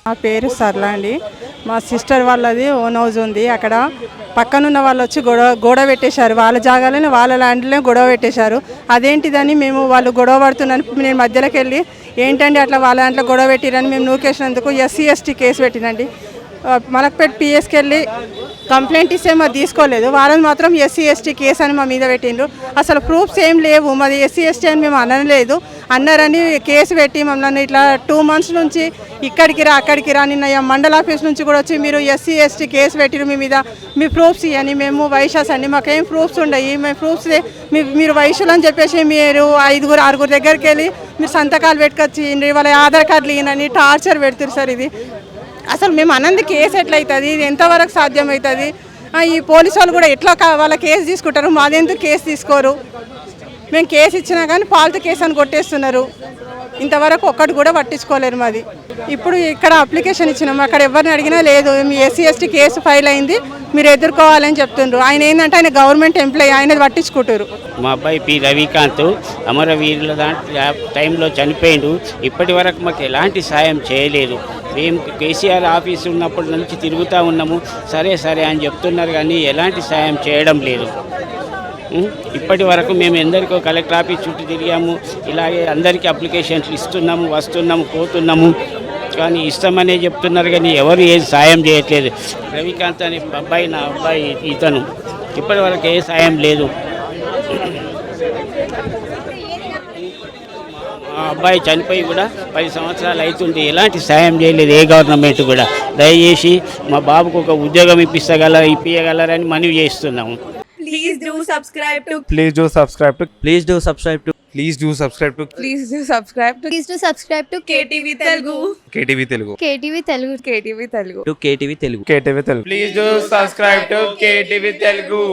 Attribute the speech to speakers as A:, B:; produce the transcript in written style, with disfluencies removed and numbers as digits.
A: నా పేరు సర్లా అండి. మా సిస్టర్ వాళ్ళది ఓన్ హౌస్ ఉంది. అక్కడ పక్కనున్న వాళ్ళు వచ్చి గొడవ పెట్టేశారు. వాళ్ళ జాగాలోనే వాళ్ళ ల్యాండ్లోనే గొడవ పెట్టేశారు. అదేంటిదని మేము వాళ్ళు గొడవ పడుతున్నాను నేను మధ్యలోకి వెళ్ళి ఏంటండి అట్లా వాళ్ళ దాంట్లో గొడవ పెట్టిరని మేము నూకేసినందుకు ఎస్సీ ఎస్టీ కేసు పెట్టినండి. మలక్పేట్ పిఎస్కి వెళ్ళి కంప్లైంట్ ఇస్తే మాది తీసుకోలేదు. వాళ్ళని మాత్రం ఎస్సీ ఎస్టీ కేసు అని మా మీద పెట్టిండ్రు. అసలు ప్రూఫ్స్ ఏం లేవు, మాది ఎస్సీ ఎస్టీ అని మేము అనలేదు. అన్నారని కేసు పెట్టి మమ్మల్ని ఇట్లా 2 months నుంచి ఇక్కడికి రా అక్కడికి రా, నిన్న మండల ఆఫీస్ నుంచి కూడా వచ్చి మీరు ఎస్సీ ఎస్టీ కేసు పెట్టిరు మీ మీద, మీ ప్రూఫ్స్ ఇవ్వని. మేము వైశ్యాస్ అండి, మాకేం ప్రూఫ్స్ ఉండవు. మేము ప్రూఫ్స్ మీరు వైశ్యులు అని చెప్పేసి మీరు 5-6 దగ్గరికి వెళ్ళి మీరు సంతకాలు పెట్టుకొచ్చి వాళ్ళ ఆధార్ కార్డులు ఇవ్వనని టార్చర్ పెడుతున్నారు సార్. ఇది అసలు మేము అన్నది కేసు ఎట్లయితుంది, ఇది ఎంతవరకు సాధ్యమవుతుంది? ఈ పోలీసు వాళ్ళు కూడా ఎట్లా వాళ్ళ కేసు తీసుకుంటారు, మాదెందుకు కేసు తీసుకోరు? మేము కేసు ఇచ్చినా కానీ పాలతీ కేసు అని కొట్టేస్తున్నారు. ఇంతవరకు ఒక్కటి కూడా పట్టించుకోలేరు మాది. ఇప్పుడు ఇక్కడ అప్లికేషన్ ఇచ్చినాము, అక్కడ ఎవరిని అడిగినా లేదు, మీ ఎస్సీ ఎస్టీ కేసు ఫైల్ అయింది మీరు ఎదుర్కోవాలని చెప్తున్నారు. ఆయన ఏంటంటే ఆయన గవర్నమెంట్ ఎంప్లాయీ, ఆయన పట్టించుకుంటారు.
B: మా అబ్బాయి పి రవికాంత్ అమరవీరుల టైంలో చనిపోయిండు. ఇప్పటి వరకు మాకు ఎలాంటి సాయం చేయలేదు. మేము కేసీఆర్ ఆఫీస్ ఉన్నప్పటి నుంచి తిరుగుతూ ఉన్నాము, సరే అని చెప్తున్నారు కానీ ఎలాంటి సాయం చేయడం లేదు. ఇప్పటి వరకు మేము ఎందరికో కలెక్టర్ ఆఫీస్ చుట్టూ తిరిగాము, ఇలాగే అందరికీ అప్లికేషన్స్ ఇస్తున్నాము, వస్తున్నాము, పోతున్నాము, కానీ ఇస్తామనే చెప్తున్నారు కానీ ఎవరు ఏది సాయం చేయట్లేదు. రవికాంత్ అనే అబ్బాయి, నా అబ్బాయి ఇతను, ఇప్పటి వరకు ఏ సాయం లేదు. మా అబ్బాయి చనిపోయి కూడా 10 సంవత్సరాలు అవుతుంది, ఎలాంటి సాయం చేయలేదు ఏ గవర్నమెంట్ కూడా. దయచేసి మా బాబుకు ఒక ఉద్యోగం ఇప్పించగలరని మనవి చేస్తున్నాము.
C: Please do subscribe to
D: Please do subscribe to
E: Please do subscribe to
D: Please do subscribe to
C: Please do subscribe to
F: Please do subscribe to
C: KTV Telugu.
D: KTV Telugu.
F: KTV Telugu.
C: KTV Telugu.
E: KTV Telugu.
D: KTV Telugu. Please do subscribe to KTV Telugu.